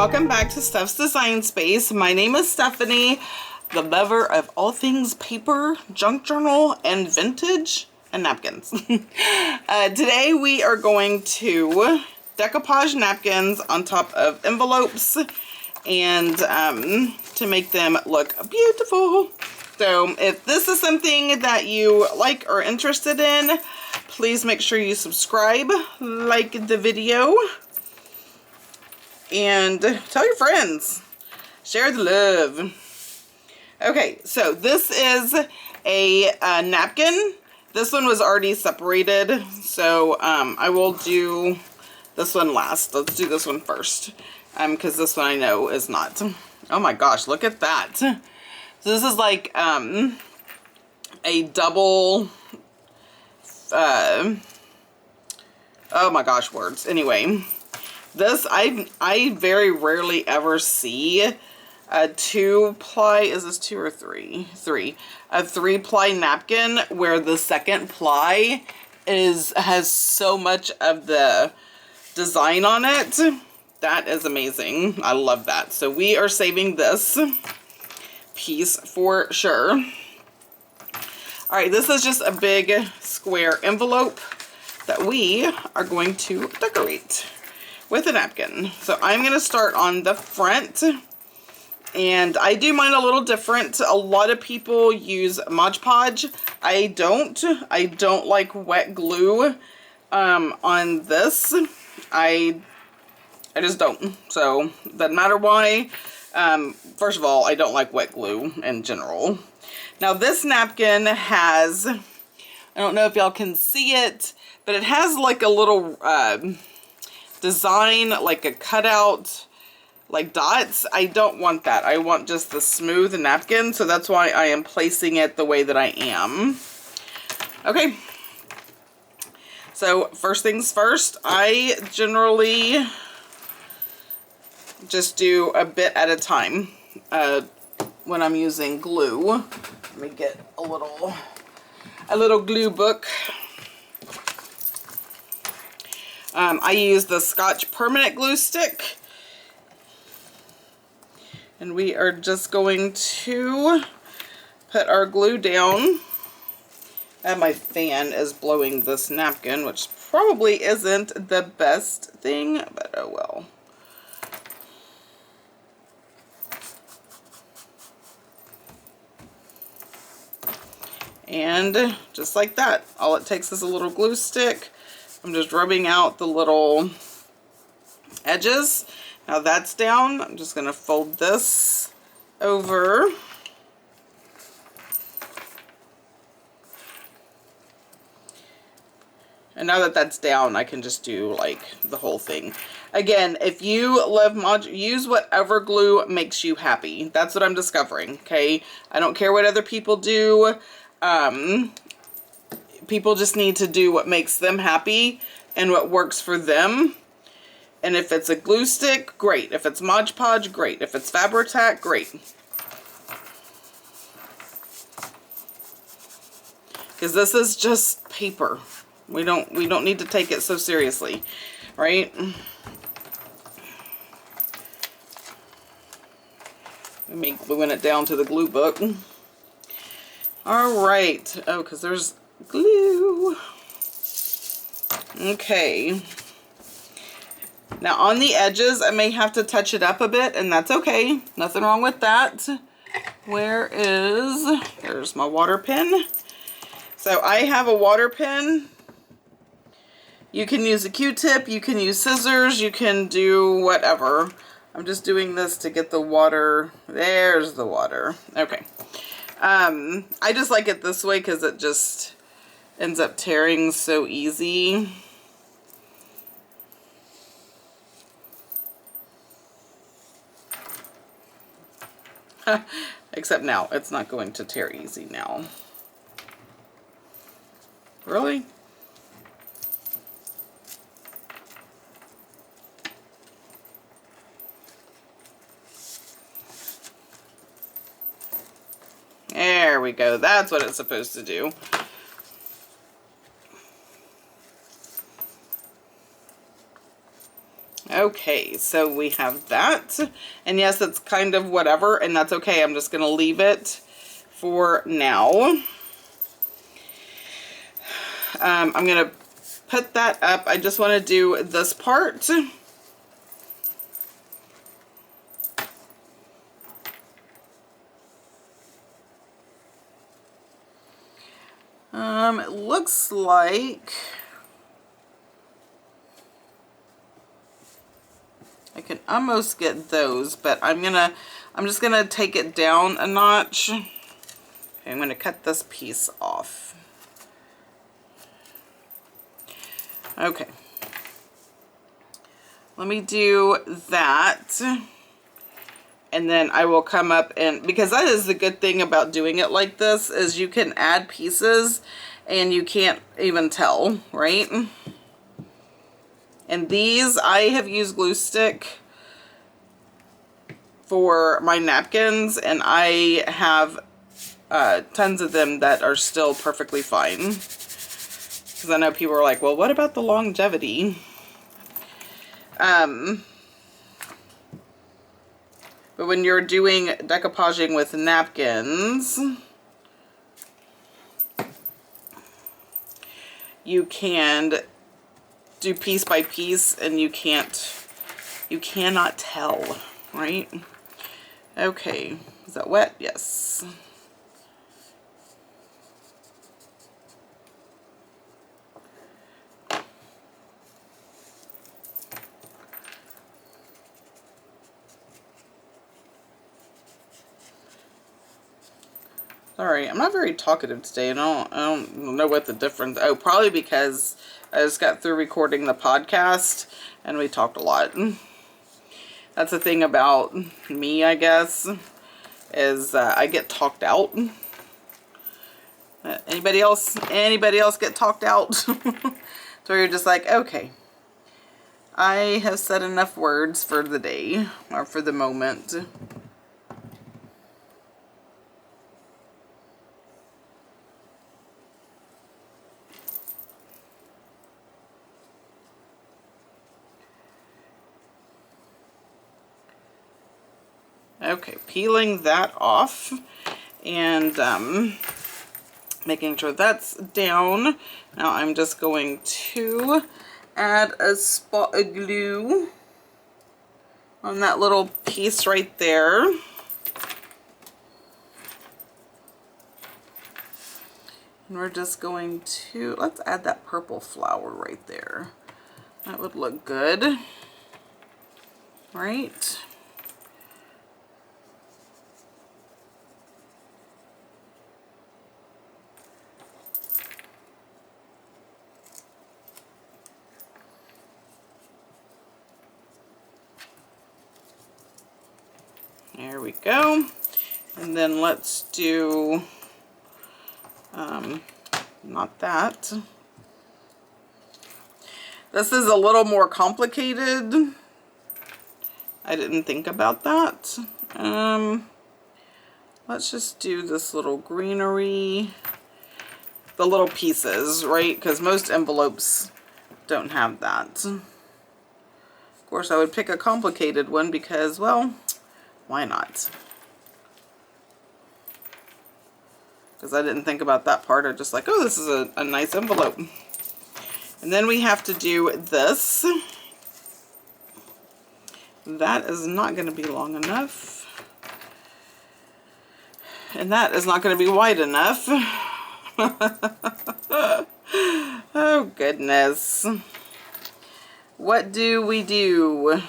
welcome back to Steph's Design Space. My name is Stephanie, the lover of all things paper, junk journal, and vintage, and napkins. Today we are going to decoupage napkins on top of envelopes and to make them look beautiful. So if this is something that you like or interested in, please make sure you subscribe, like the video, and tell your friends. Share the love. Okay, so this is a napkin. This one was already separated, so I will do this one last. Let's do this one first, because this one I know is not. Oh my gosh, look at that. So this is like a double, oh my gosh, words. Anyway, this, I very rarely ever see a 2-ply, is this 2 or 3? 3. A 3-ply napkin where the second ply has so much of the design on it. That is amazing. I love that. So we are saving this piece for sure. All right, this is just a big square envelope that we are going to decorate with a napkin. So I'm going to start on the front, and I do mine a little different. A lot of people use Mod Podge. I don't like wet glue on this. I just don't. So doesn't matter why. First of all, I don't like wet glue in general. Now this napkin has, I don't know if y'all can see it, but it has like a little design, like a cutout, like dots. I don't want that. I want just the smooth napkin, so that's why I am placing it the way that I am. Okay, so first things first, I generally just do a bit at a time when I'm using glue. Let me get a little glue book. I use the Scotch permanent glue stick, and we are just going to put our glue down. And my fan is blowing this napkin, which probably isn't the best thing, but oh well. And just like that, all it takes is a little glue stick. I'm just rubbing out the little edges. Now that's down. I'm just going to fold this over. And now that that's down, I can just do like the whole thing. Again, if you love use whatever glue makes you happy. That's what I'm discovering, okay? I don't care what other people do. People just need to do what makes them happy and what works for them. And if it's a glue stick, great. If it's Mod Podge, great. If it's Fabri-Tac, great. Because this is just paper. We don't need to take it so seriously, right? Let me glue it down to the glue book. All right. Oh, because there's glue. Okay. Now on the edges, I may have to touch it up a bit, and that's okay. Nothing wrong with that. There's my water pen. So I have a water pen. You can use a Q-tip, you can use scissors, you can do whatever. I'm just doing this to get the water. There's the water. Okay. I just like it this way because it just ends up tearing so easy. Except now, it's not going to tear easy now. Really? There we go. That's what it's supposed to do. Okay, so we have that. And yes, it's kind of whatever, and that's okay. I'm just going to leave it for now. I'm going to put that up. I just want to do this part. It looks like I can almost get those, but I'm just gonna take it down a notch. Okay, I'm gonna cut this piece off. Okay. Let me do that. And then I will come up and, because that is the good thing about doing it like this, is you can add pieces and you can't even tell, right? And these, I have used glue stick for my napkins, and I have tons of them that are still perfectly fine. Because I know people are like, well, what about the longevity? But when you're doing decoupaging with napkins, you can do piece by piece, and you cannot tell, right? Okay, is that wet? Yes. Sorry, I'm not very talkative today, and I don't know what the difference. Oh, probably because I just got through recording the podcast, and we talked a lot. That's the thing about me, I guess, is I get talked out. Anybody else get talked out? So you're just like, okay, I have said enough words for the day, or for the moment. Okay, peeling that off, and making sure that's down. Now I'm just going to add a spot of glue on that little piece right there. And we're just going to, let's add that purple flower right there. That would look good, right? There we go. And then let's do, not that. This is a little more complicated. I didn't think about that. Let's just do this little greenery. The little pieces, right? Because most envelopes don't have that. Of course, I would pick a complicated one because, well, why not? Because I didn't think about that part. I'm just like, oh, this is a nice envelope. And then we have to do this. That is not going to be long enough. And that is not going to be wide enough. Oh, goodness. What do we do?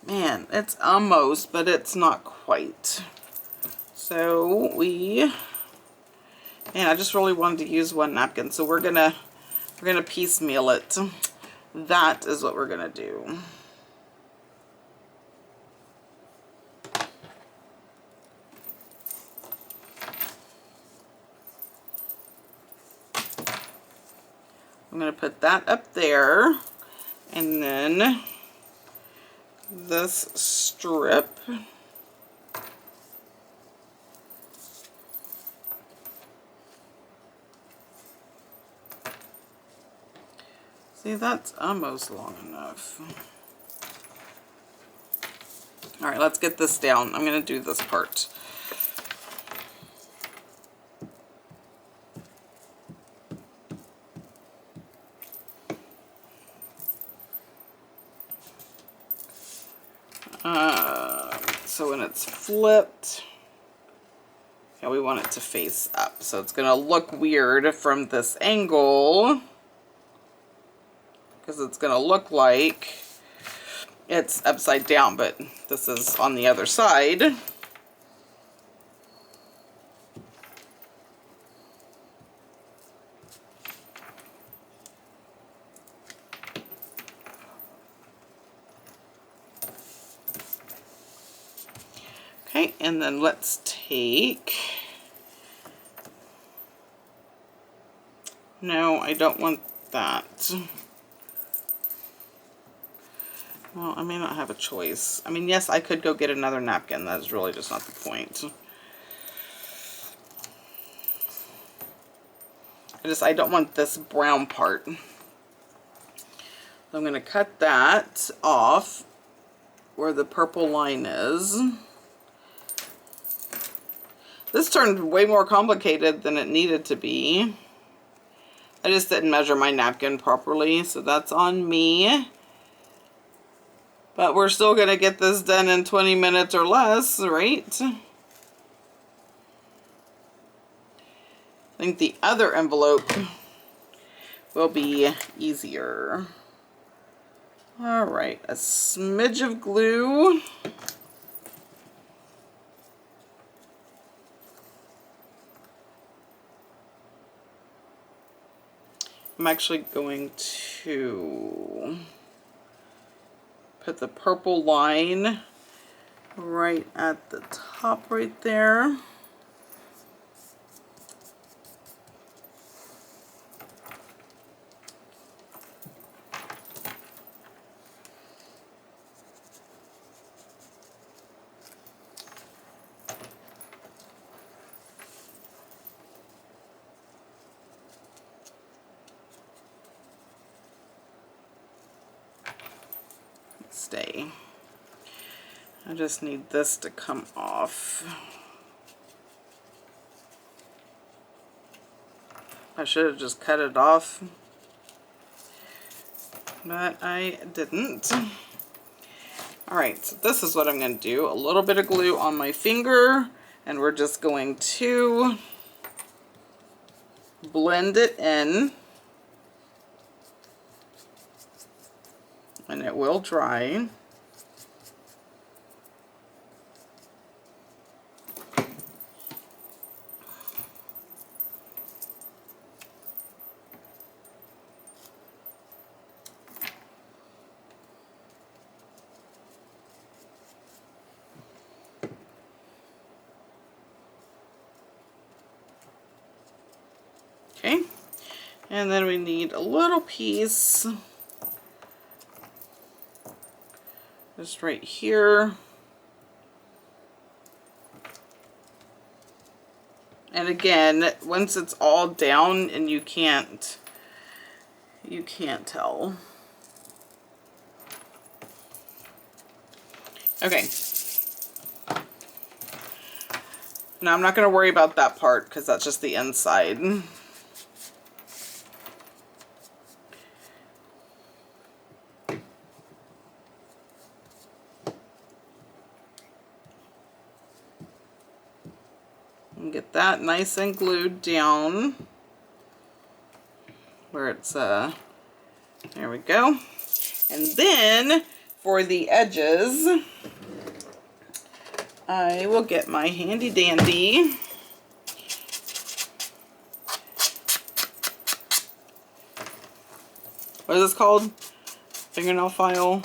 Man, it's almost, but it's not quite. So man, I just really wanted to use one napkin, so we're gonna piecemeal it. That is what we're gonna do. I'm gonna put that up there, and then this strip. See, that's almost long enough. All right, let's get this down. I'm going to do this part. So when it's flipped, yeah, we want it to face up. So it's going to look weird from this angle because it's going to look like it's upside down, but this is on the other side. Okay, and then let's take, no, I don't want that. Well, I may not have a choice. I mean, yes, I could go get another napkin. That's really just not the point. I don't want this brown part. So I'm going to cut that off where the purple line is. This turned way more complicated than it needed to be. I just didn't measure my napkin properly, so that's on me. But we're still going to get this done in 20 minutes or less, right? I think the other envelope will be easier. All right, a smidge of glue. I'm actually going to put the purple line right at the top right there. Stay. I just need this to come off. I should have just cut it off, but I didn't. Alright, so this is what I'm going to do. A little bit of glue on my finger, and we're just going to blend it in. And it will dry. Okay, and then we need a little piece just right here. And again, once it's all down and you can't tell. Okay. Now I'm not going to worry about that part because that's just the inside. And get that nice and glued down where it's there we go. And then for the edges, I will get my handy dandy what is this called? Fingernail file.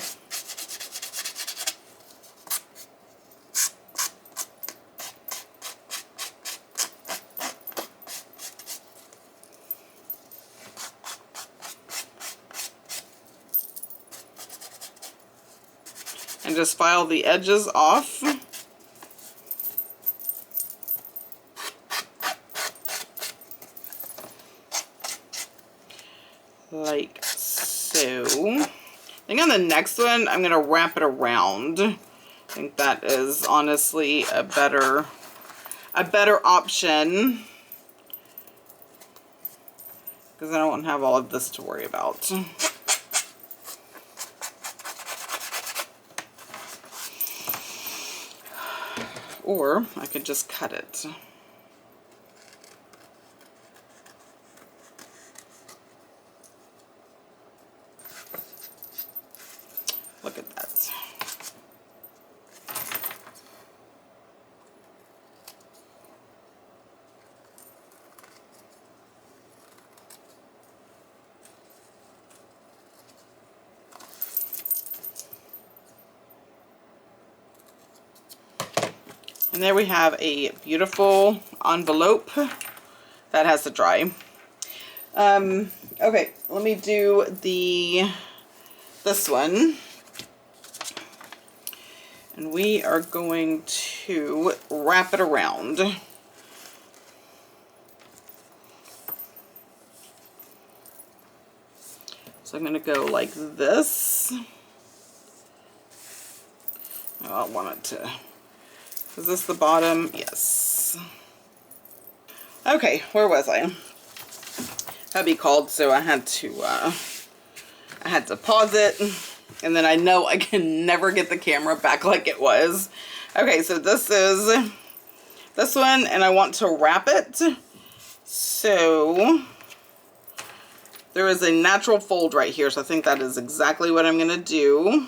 And just file the edges off. Like so. So I think on the next one, I'm going to wrap it around. I think that is honestly a better option. Because I don't have all of this to worry about. Or I could just cut it. Look at that. And there we have a beautiful envelope that has to dry. Okay, let me do this one. And we are going to wrap it around. So I'm going to go like this. Oh, I want it to... Is this the bottom? Yes. Okay, where was I? Hubby called, so I had to pause it, and then I know I can never get the camera back like it was. Okay, so this is this one, and I want to wrap it. So there is a natural fold right here, so I think that is exactly what I'm gonna do.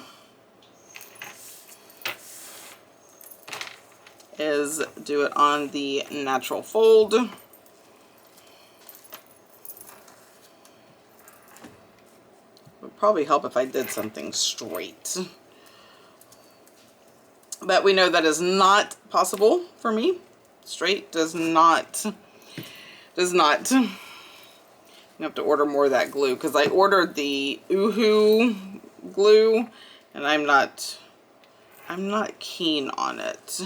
Is do it on the natural fold. Would probably help if I did something straight. But we know that is not possible for me. Straight does not. You have to order more of that glue because I ordered the Oohoo glue and I'm not keen on it.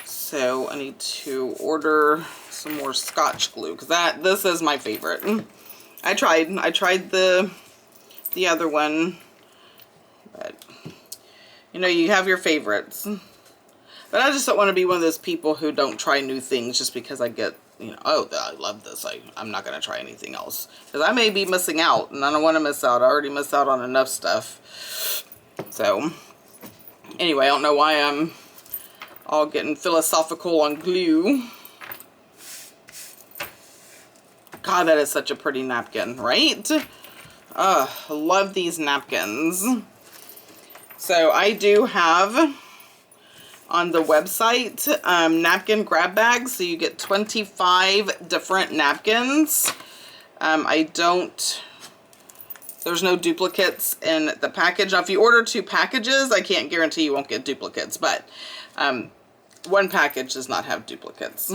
So I need to order some more Scotch glue because this is my favorite. I tried the other one, but you know, you have your favorites. But I just don't want to be one of those people who don't try new things just because I get, you know, oh, I love this. I'm not going to try anything else because I may be missing out and I don't want to miss out. I already missed out on enough stuff. So anyway, I don't know why I'm all getting philosophical on glue. God, that is such a pretty napkin, right? I love these napkins. So I do have on the website napkin grab bags. So you get 25 different napkins. There's no duplicates in the package. Now, if you order 2 packages, I can't guarantee you won't get duplicates, but one package does not have duplicates.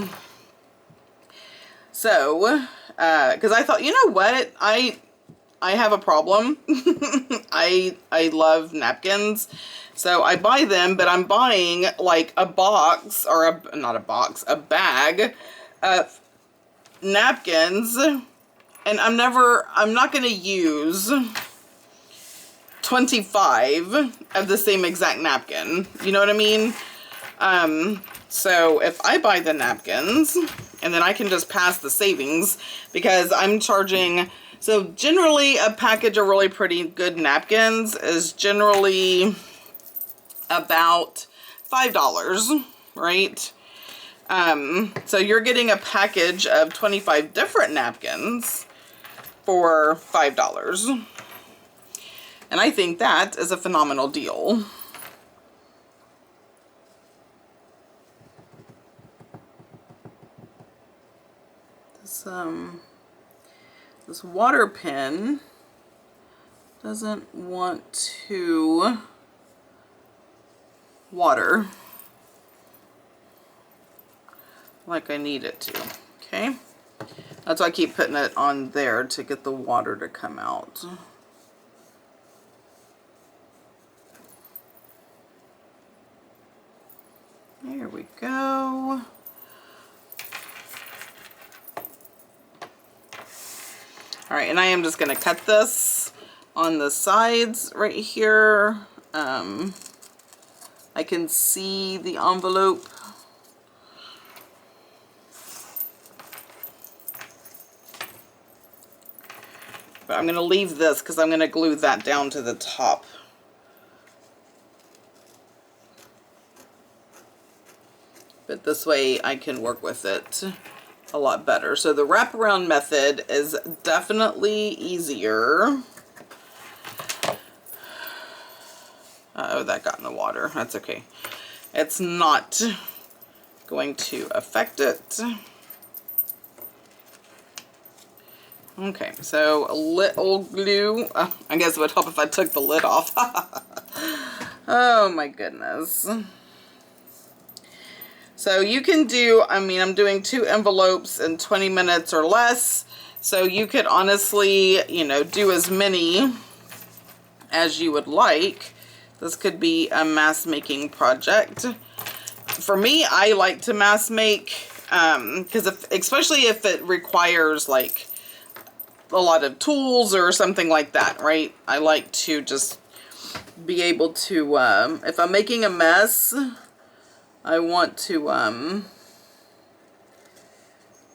So, because I thought, you know what, I have a problem. I love napkins, so I buy them, but I'm buying like a box or a bag of napkins, and I'm not going to use 25 of the same exact napkin. You know what I mean? So if I buy the napkins and then I can just pass the savings because I'm charging, so generally a package of really pretty good napkins is generally about $5, right? So you're getting a package of 25 different napkins for $5. And I think that is a phenomenal deal. This water pen doesn't want to water like I need it to. Okay, that's why I keep putting it on there to get the water to come out. There we go. All right, and I am just going to cut this on the sides right here. I can see the envelope. But I'm going to leave this because I'm going to glue that down to the top. But this way I can work with it a lot better. So the wraparound method is definitely easier. Uh-oh, that got in the water. That's okay. It's not going to affect it. Okay, so a little glue. I guess it would help if I took the lid off. Oh my goodness. So you can do, I mean, I'm doing 2 envelopes in 20 minutes or less. So you could honestly, you know, do as many as you would like. This could be a mass making project. For me, I like to mass make, because especially if it requires like a lot of tools or something like that, right? I like to just be able to, if I'm making a mess, I want to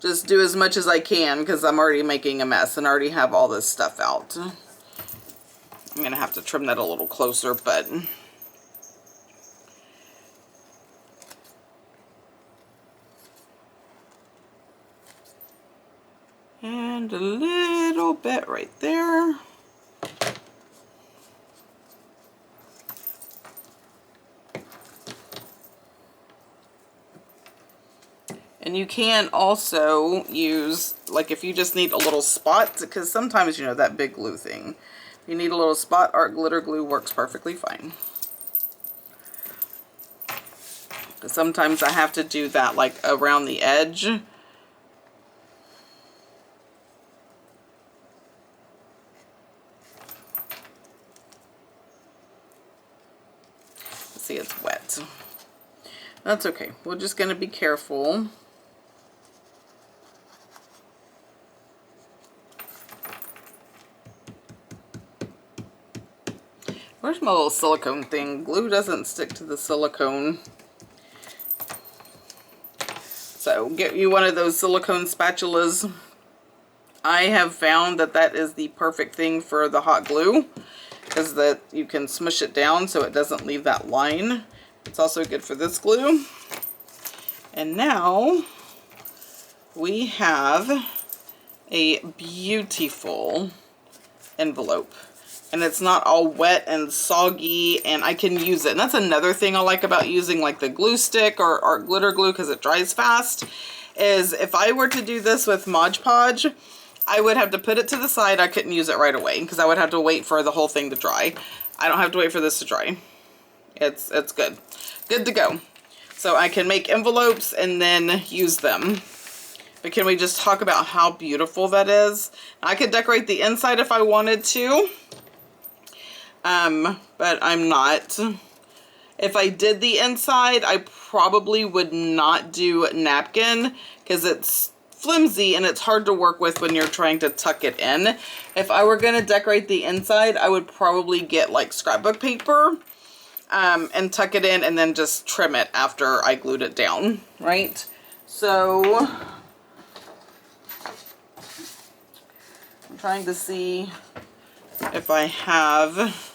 just do as much as I can because I'm already making a mess and already have all this stuff out. I'm going to have to trim that a little closer, but... And a little bit right there. And you can also use, like if you just need a little spot, because sometimes, you know, that big glue thing, you need a little spot, art glitter glue works perfectly fine. Because sometimes I have to do that like around the edge. See, it's wet. That's okay. We're just going to be careful. Where's my little silicone thing? Glue doesn't stick to the silicone. So get you one of those silicone spatulas. I have found that that is the perfect thing for the hot glue, because that you can smush it down so it doesn't leave that line. It's also good for this glue. And now we have a beautiful envelope. And it's not all wet and soggy, and I can use it. And that's another thing I like about using like the glue stick or art glitter glue, because it dries fast, is if I were to do this with Mod Podge, I would have to put it to the side. I couldn't use it right away because I would have to wait for the whole thing to dry. I don't have to wait for this to dry. It's good. Good to go. So I can make envelopes and then use them. But can we just talk about how beautiful that is? I could decorate the inside if I wanted to. But I'm not. If I did the inside, I probably would not do napkin because it's flimsy and it's hard to work with when you're trying to tuck it in. If I were going to decorate the inside, I would probably get like scrapbook paper and tuck it in and then just trim it after I glued it down, right? So I'm trying to see if I have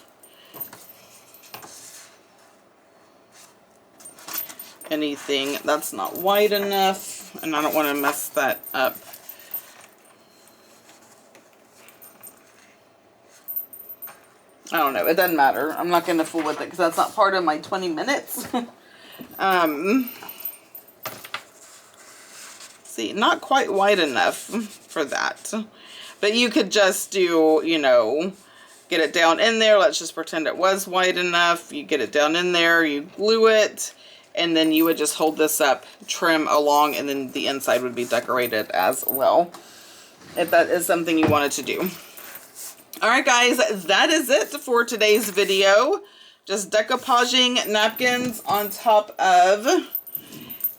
anything that's not wide enough, and I don't want to mess that up. I don't know, it doesn't matter. I'm not going to fool with it because that's not part of my 20 minutes. See, not quite wide enough for that. But you could just do, you know, get it down in there. Let's just pretend it was wide enough. You get it down in there, you glue it, and then you would just hold this up, trim along, and then the inside would be decorated as well, if that is something you wanted to do. Alright guys, that is it for today's video. Just decoupaging napkins on top of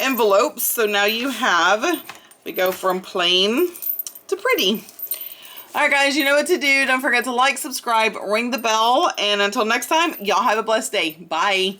envelopes. So now you have, we go from plain to pretty. Alright guys, you know what to do. Don't forget to like, subscribe, ring the bell, and until next time, y'all have a blessed day. Bye.